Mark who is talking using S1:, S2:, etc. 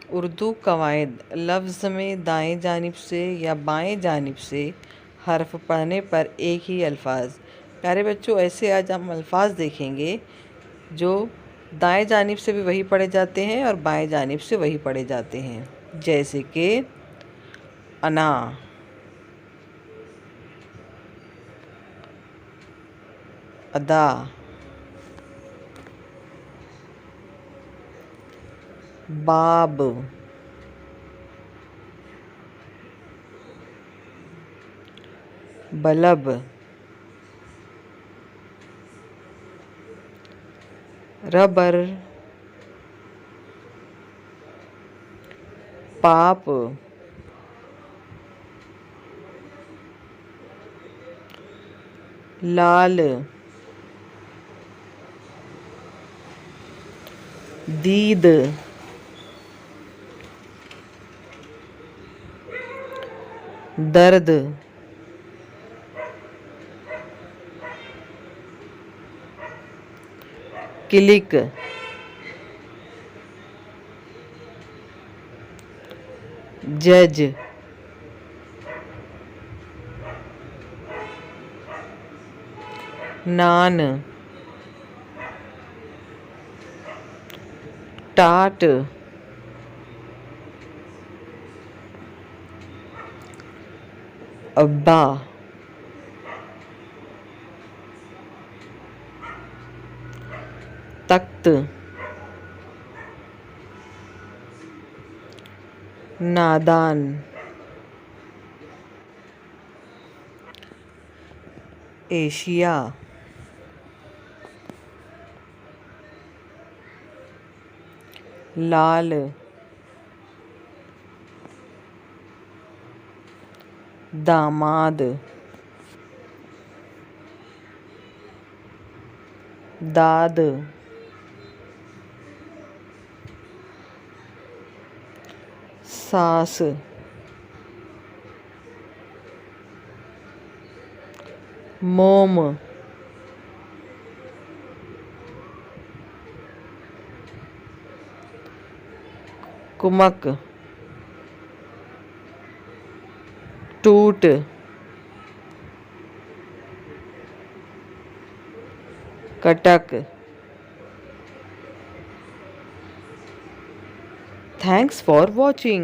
S1: उर्दू कवायद लफ्ज़ में दाएं जानिब से या बाएं जानिब से हर्फ पढ़ने पर एक ही अल्फाज। प्यारे बच्चों, ऐसे आज हम अल्फाज देखेंगे जो दाएं जानिब से भी वही पढ़े जाते हैं और बाएं जानिब से वही पढ़े जाते हैं, जैसे कि अना, अदा, बाब, बलब, रबर, पाप, लाल, दीद, दर्द, क्लिक, जज, नान, टाट, अब्बा, तख्त, नादान, एशिया, लाल, दामाद, दाद, सास, मोम, कुमक, टूट, कटक। Thanks for watching.